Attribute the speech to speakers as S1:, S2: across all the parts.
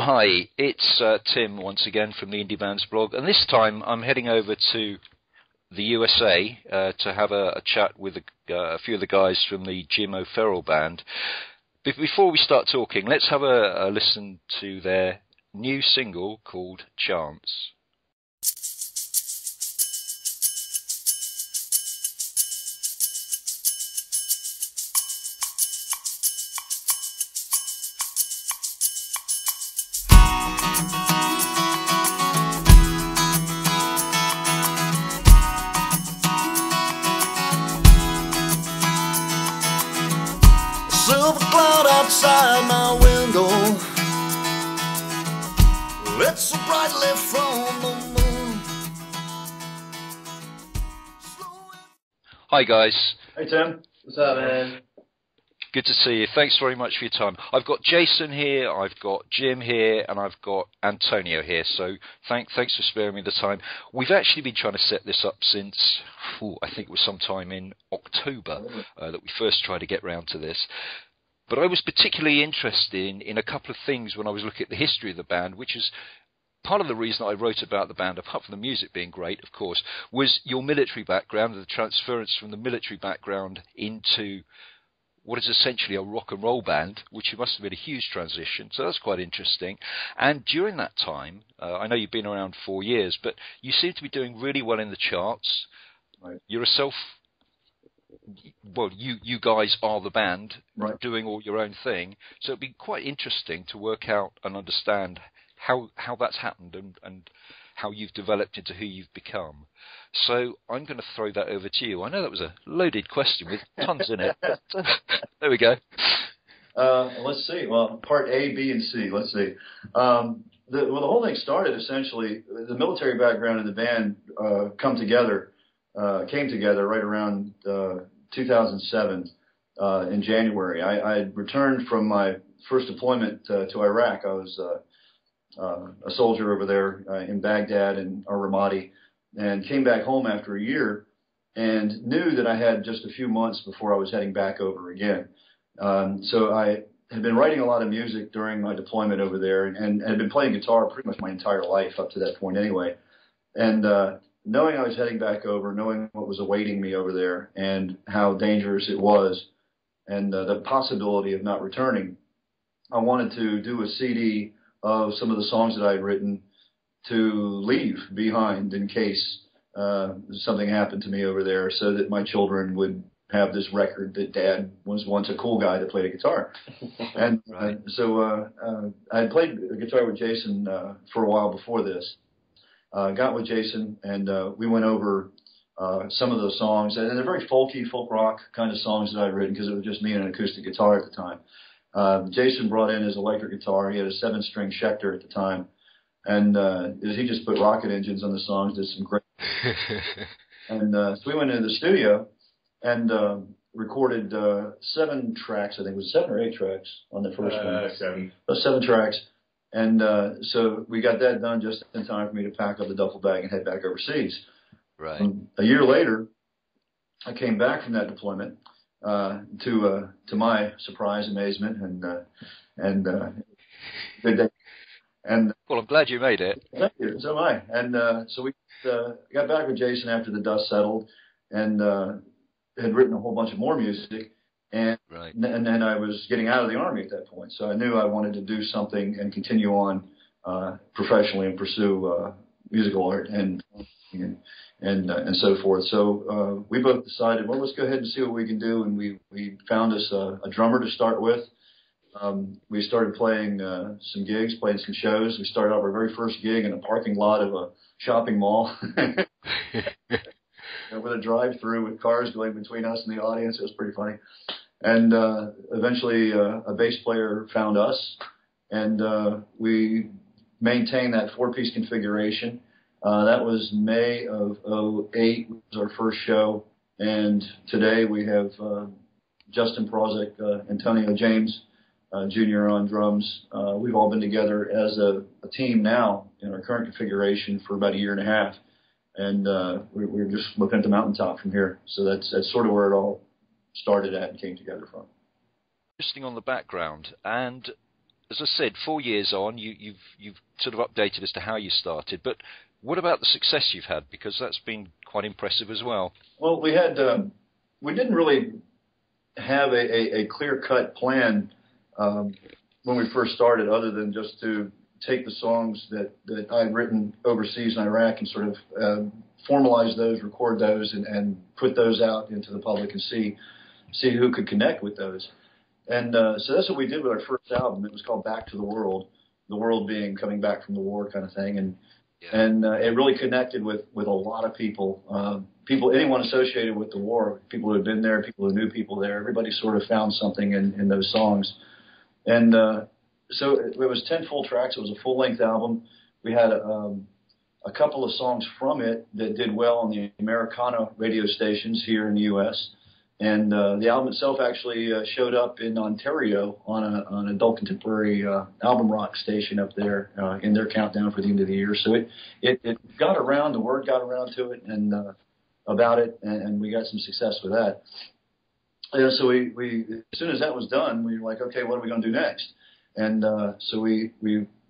S1: Hi, it's Tim once again from the Indie Bands blog, and this time I'm heading over to the USA to have a chat with a few of the guys from the J.O.B band. Before we start talking, let's have a listen to their new single called Chance.
S2: Silver cloud outside my window, lit so brightly from the moon.
S1: Hi guys.
S3: Hey Tim, what's up, man?
S1: Good to see you. Thanks very much for your time. I've got Jason here, I've got Jim here, and I've got Antonio here. So thanks for sparing me the time. We've actually been trying to set this up since, I think it was sometime in October that we first tried to get round to this. But I was particularly interested in a couple of things when I was looking at the history of the band, which is part of the reason I wrote about the band, apart from the music being great, of course, was your military background, the transference from the military background into what is essentially a rock and roll band, which must have been a huge transition. So that's quite interesting. And during that time, I know you've been around 4 years, but you seem to be doing really well in the charts.
S3: Right.
S1: You're you guys are the band,
S3: Right.
S1: doing all your own thing. So it'd be quite interesting to work out and understand how that's happened and how you've developed into who you've become. So I'm going to throw that over to you. I know that was a loaded question with tons in it. But, there we go.
S3: Let's see. Well, part A, B, and C. Let's see. The whole thing started essentially. The military background of the band came together right around 2007 in January. I had returned from my first deployment to Iraq. I was a soldier over there in Baghdad and Ramadi, and came back home after a year and knew that I had just a few months before I was heading back over again. So I had been writing a lot of music during my deployment over there and had been playing guitar pretty much my entire life up to that point anyway. And knowing I was heading back over, knowing what was awaiting me over there and how dangerous it was and the possibility of not returning, I wanted to do a CD of some of the songs that I had written to leave behind in case something happened to me over there, so that my children would have this record that Dad was once a cool guy that played a guitar. And
S1: Right.
S3: So I had played guitar with Jason for a while before this. Got with Jason, and we went over some of those songs, and they're very folky, folk rock kind of songs that I'd written because it was just me and an acoustic guitar at the time. Jason brought in his electric guitar. He had a 7-string Schecter at the time. And he just put rocket engines on the songs, did some great. And so we went into the studio and recorded 7 tracks. I think it was 7 or 8 tracks on the first one.
S4: 7.
S3: 7 tracks. And so we got that done just in time for me to pack up the duffel bag and head back overseas.
S1: Right.
S3: A year later, I came back from that deployment to my surprise, amazement, and good day. And
S1: Well, I'm glad you made it.
S3: thank you. So am I. And so we got back with Jason after the dust settled, and had written a whole bunch of more music. And
S1: Right.
S3: and then I was getting out of the Army at that point, so I knew I wanted to do something and continue on professionally and pursue musical art and so forth. So we both decided, well, let's go ahead and see what we can do. And we found us a drummer to start with. We started playing some gigs, playing some shows. We started off our very first gig in a parking lot of a shopping mall with a drive-through with cars going between us and the audience. It was pretty funny. And eventually a bass player found us, and we maintained that 4-piece configuration. That was May of '08 was our first show, and today we have Justin Prozik, Antonio James Jr. on drums. We've all been together as a team now in our current configuration for about a year and a half, and we're just looking at the mountaintop from here. So that's sort of where it all started at and came together from.
S1: Interesting on the background, and as I said, 4 years on, you've sort of updated as to how you started. But what about the success you've had? Because that's been quite impressive as well.
S3: Well, we didn't really have a clear-cut plan when we first started, other than just to take the songs that I'd written overseas in Iraq and sort of formalize those, record those, and put those out into the public and see who could connect with those. And so that's what we did with our first album. It was called Back to the world being coming back from the war kind of thing. And it really connected with a lot of people, anyone associated with the war, people who had been there, people who knew people there. Everybody sort of found something in those songs. And so it was 10 full tracks. It was a full-length album. We had a couple of songs from it that did well on the Americana radio stations here in the U.S., and the album itself actually showed up in Ontario on an adult contemporary album rock station up there in their countdown for the end of the year. So it got around, the word got around to it and about it, and we got some success with that. And so we as soon as that was done, we were like, okay, what are we going to do next? And so we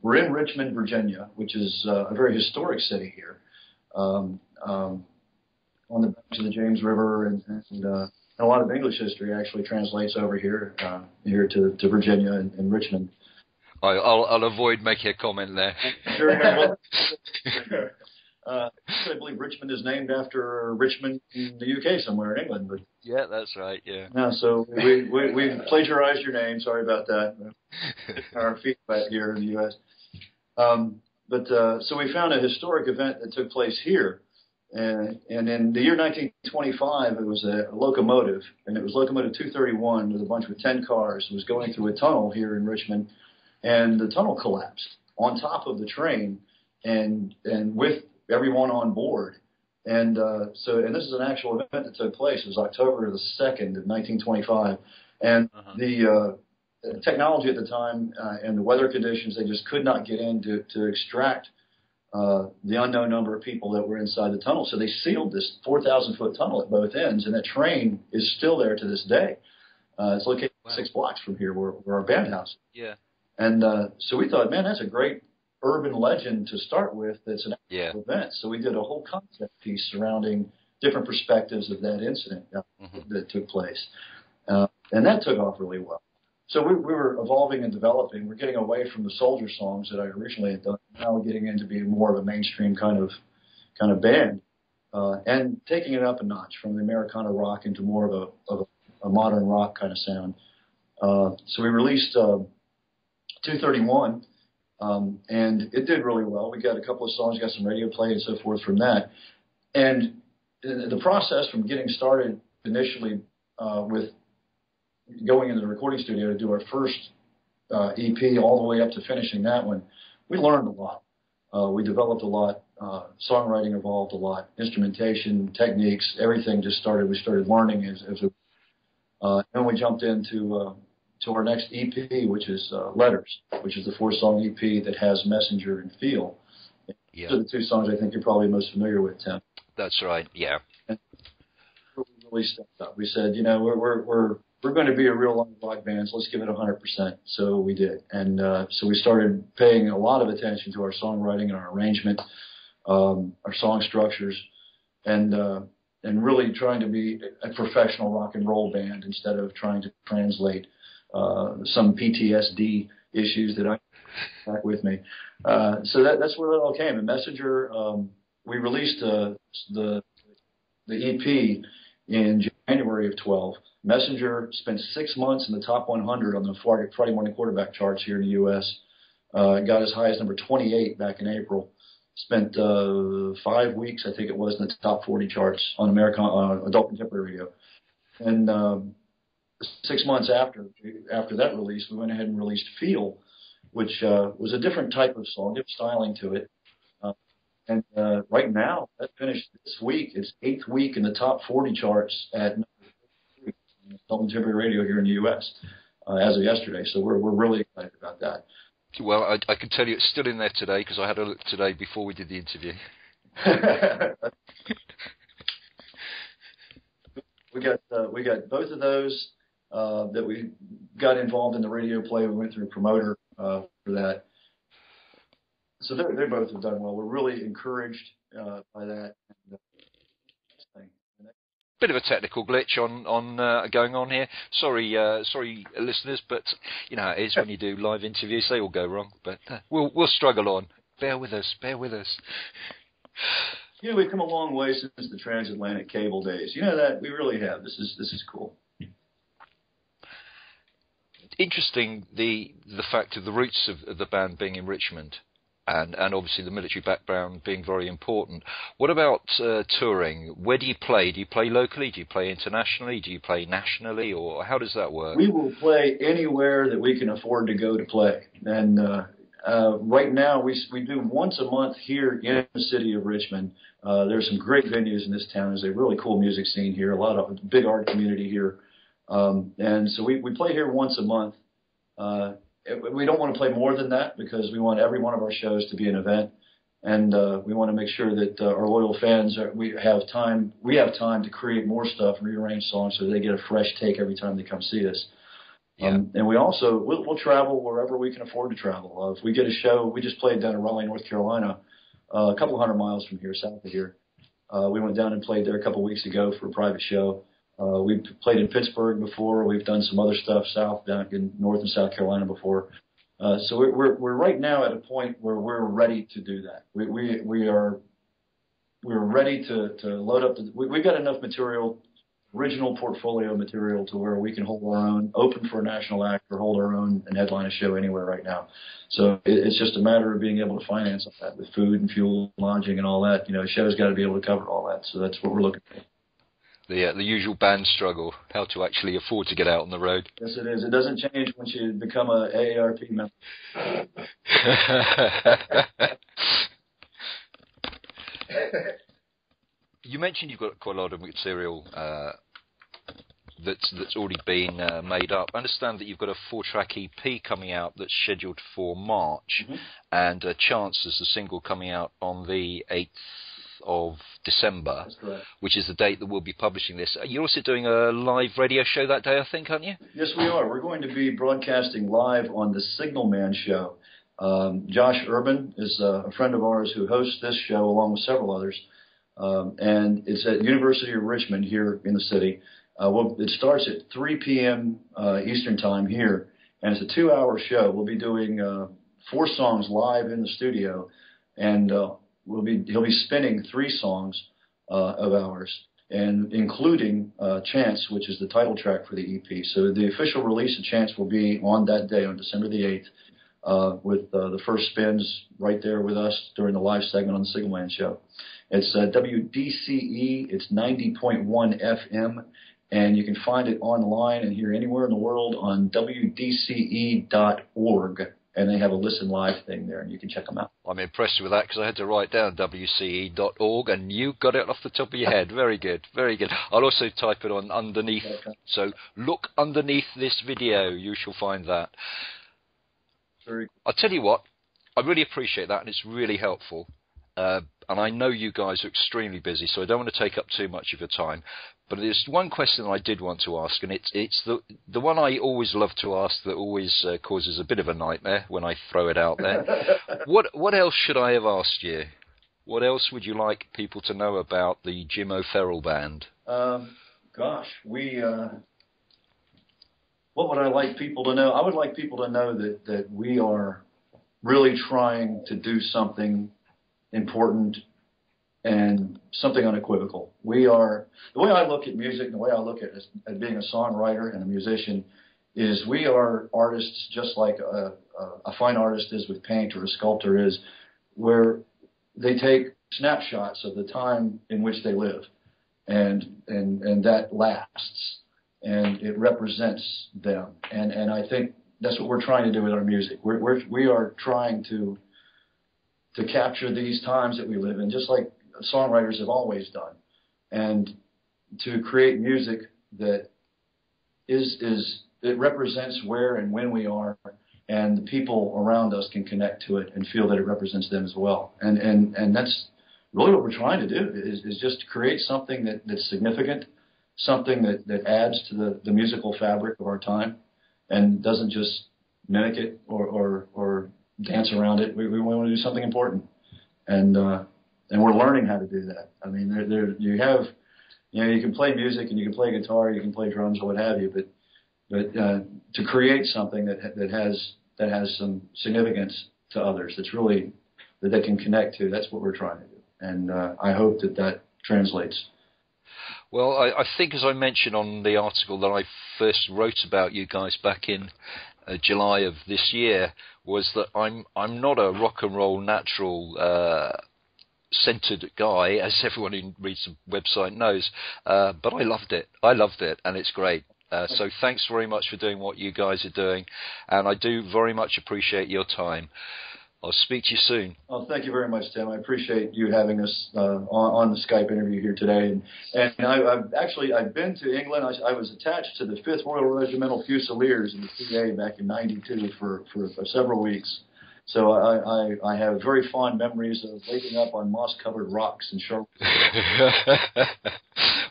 S3: were in Richmond, Virginia, which is a very historic city here, on the banks of the James River, and a lot of English history actually translates over here to Virginia and Richmond.
S1: I'll avoid making a comment there.
S3: Sure. Well, I believe Richmond is named after Richmond in the UK somewhere in England. But
S1: yeah, that's right. Yeah.
S3: So we plagiarized your name. Sorry about that. Our feet wet here in the US. So we found a historic event that took place here. And in the year 1925, it was a locomotive, and it was locomotive 231 with a bunch with 10 cars. It was going through a tunnel here in Richmond, and the tunnel collapsed on top of the train, and with everyone on board. And this is an actual event that took place. It was October the 2nd of 1925, and the technology at the time and the weather conditions, they just could not get in to extract the unknown number of people that were inside the tunnel. So they sealed this 4,000-foot tunnel at both ends, and that train is still there to this day. It's located 6 blocks from here where our band house is.
S1: Yeah. And
S3: so we thought, man, that's a great urban legend to start with that's an actual event. So we did a whole concept piece surrounding different perspectives of that incident that took place. And that took off really well. So we were evolving and developing. We're getting away from the soldier songs that I originally had done. Now we're getting into being more of a mainstream kind of band, and taking it up a notch from the Americana rock into more of a modern rock kind of sound. So we released 231, and it did really well. We got a couple of songs, got some radio play and so forth from that. And the process from getting started initially with going into the recording studio to do our first EP all the way up to finishing that one, we learned a lot. We developed a lot. Songwriting evolved a lot. Instrumentation, techniques, everything just started. We started learning and we jumped into to our next EP, which is Letters, which is the 4-song EP that has Messenger and Feel. Yeah. Those are the 2 songs I think you're probably most familiar with, Tim.
S1: That's right. Yeah.
S3: And we really stepped up. We said, we're going to be a real live rock band, so let's give it 100%. So we did. And so we started paying a lot of attention to our songwriting and our arrangement, our song structures, and really trying to be a professional rock and roll band instead of trying to translate some PTSD issues that I back with me. So that's where it all came. And Messenger, we released the EP in January of 12. Messenger spent 6 months in the top 100 on the Friday morning quarterback charts here in the U.S. Got as high as number 28 back in April. Spent 5 weeks, I think it was, in the top 40 charts on American adult contemporary radio. And 6 months after that release, we went ahead and released Feel, which was a different type of song, different styling to it. And right now, that finished this week. It's 8th week in the top 40 charts at adult contemporary radio here in the U.S. As of yesterday. So we're really excited about that.
S1: Well, I can tell you it's still in there today because I had a look today before we did the interview. We got both of those that we got involved in the radio play. We went through a promoter
S3: for that. So they both have done well. We're really encouraged by that. Thing.
S1: Bit of a technical glitch on going on here. Sorry, listeners, but you know how it is when you do live interviews. They all go wrong, but we'll struggle on. Bear with us.
S3: You know, we've come a long way since the transatlantic cable days. You know that we really have. This is cool.
S1: Interesting the fact of the roots of the band being in Richmond. And obviously the military background being very important. What about touring? Where do you play? Do you play locally? Do you play internationally? Do you play nationally? Or how does that work?
S3: We will play anywhere that we can afford to go to play. And right now we do once a month here in the city of Richmond. There's some great venues in this town. There's a really cool music scene here, a lot of big art community here. And so we play here once a month. We don't want to play more than that because we want every one of our shows to be an event, and we want to make sure that our loyal fans we have time to create more stuff, rearrange songs so they get a fresh take every time they come see us.
S1: Yeah.
S3: And we also we'll travel wherever we can afford to travel. If we get a show, we just played down in Raleigh, North Carolina, a couple hundred miles from here, south of here. We went down and played there a couple weeks ago for a private show. We've played in Pittsburgh before. We've done some other stuff down in North and South Carolina before. So we're right now at a point where we're ready to do that. We're ready to load up. We've got enough material, original portfolio material, to where we can hold our own, open for a national act, or hold our own and headline a show anywhere right now. So it's just a matter of being able to finance all that with food and fuel, lodging, and all that. You know, a show's got to be able to cover all that. So that's what we're looking for.
S1: The usual band struggle, how to actually afford to get out on the road.
S3: Yes, it is. It doesn't change once you become a AARP member.
S1: You mentioned you've got quite a lot of material that's already been made up. I understand that you've got a 4-track EP coming out that's scheduled for March, and Chance is the single coming out on the 8th of December, which is the date that we'll be publishing this. You're also doing a live radio show that day, I think, aren't you?
S3: Yes, we are. We're going to be broadcasting live on the Signal Man Show. Josh Urban is a friend of ours who hosts this show along with several others, and it's at University of Richmond here in the city. It starts at 3 p.m. Eastern Time here, and it's a 2-hour show. We'll be doing 4 songs live in the studio, and he'll be spinning 3 songs of ours, and including Chance, which is the title track for the EP. So the official release of Chance will be on that day, on December the 8th, with the first spins right there with us during the live segment on the Signalman Show. It's WDCE. It's 90.1 FM, and you can find it online and hear anywhere in the world on WDCE.org. And they have a listen live thing there, and you can check them out.
S1: I'm impressed with that because I had to write down WCE.org, and you got it off the top of your head. Very good, very good. I'll also type it on underneath. So look underneath this video. You shall find that. I'll tell you what, I really appreciate that, and it's really helpful. And I know you guys are extremely busy, so I don't want to take up too much of your time. But there's one question that I did want to ask, and it's the one I always love to ask that always causes a bit of a nightmare when I throw it out there. What else should I have asked you? What else would you like people to know about the Jim O'Farrell Band?
S3: Gosh, what would I like people to know? I would like people to know that we are really trying to do something important and something unequivocal. The way I look at music and the way I look at being a songwriter and a musician is we are artists just like a fine artist is with paint or a sculptor is, where they take snapshots of the time in which they live, and that lasts, and it represents them. And I think that's what we're trying to do with our music. We are trying to capture these times that we live in, just like songwriters have always done, and to create music that it represents where and when we are, and the people around us can connect to it and feel that it represents them as well. And that's really what we're trying to do is just create something that's significant, something that adds to the musical fabric of our time, and doesn't just mimic it or dance around it. We want to do something important, and we're learning how to do that. I mean, you can play music and you can play guitar, you can play drums or what have you, but to create something that has some significance to others, that's really that they can connect to. That's what we're trying to do, and I hope that translates.
S1: Well, I think, as I mentioned on the article that I first wrote about you guys back in July of this year, was that I'm not a rock and roll natural centered guy, as everyone who reads the website knows, but I loved it, and it's great. So thanks very much for doing what you guys are doing, and I do very much appreciate your time. I'll speak to you soon.
S3: Well, thank you very much, Tim. I appreciate you having us on the Skype interview here today. And I've been to England. I was attached to the 5th Royal Regimental Fusiliers in the PA back in '92 for several weeks. So I have very fond memories of waking up on moss-covered rocks in Charlotte.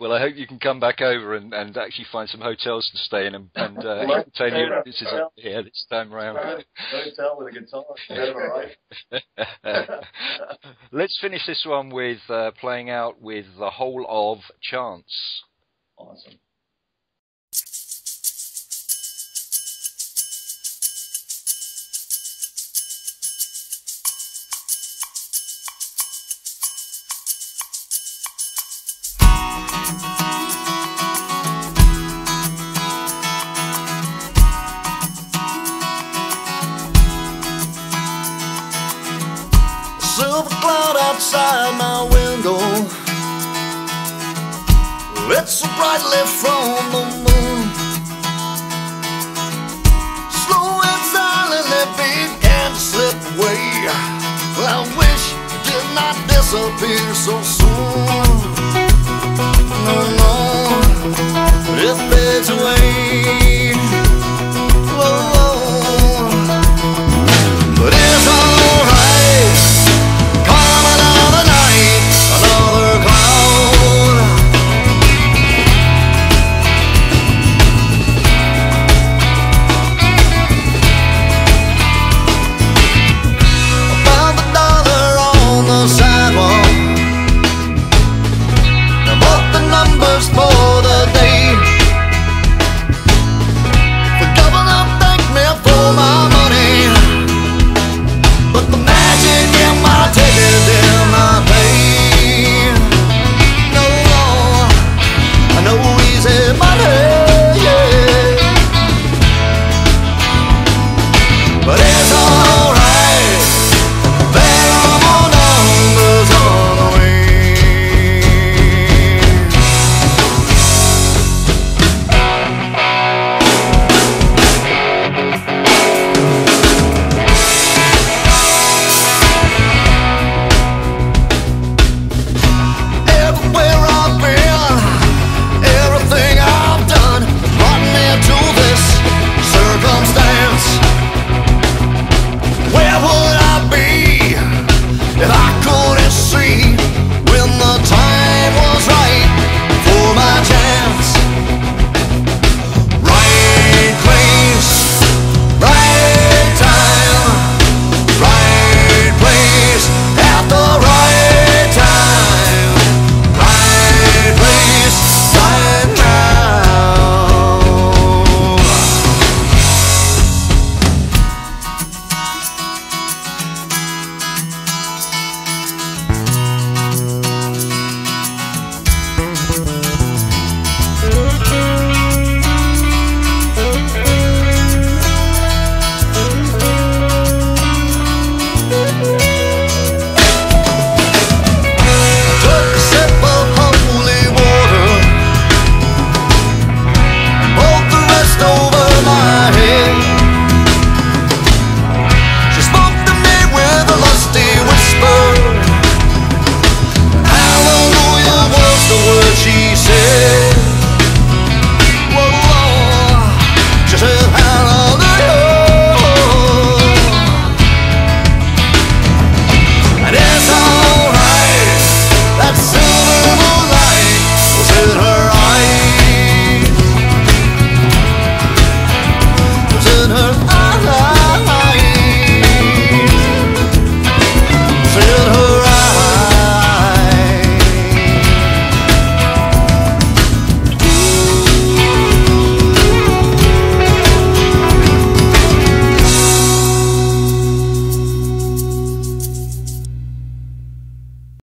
S1: Well, I hope you can come back over and actually find some hotels to stay in and entertain your audiences here this time around.
S3: Hotel with a guitar. All right.
S1: Let's finish this one with playing out with the whole of Chance.
S3: Awesome.
S2: Silver cloud outside my window, lit so brightly from the moon. Slow and silently began to slip away. Well, I wish it did not disappear so soon. No, no, it fades away.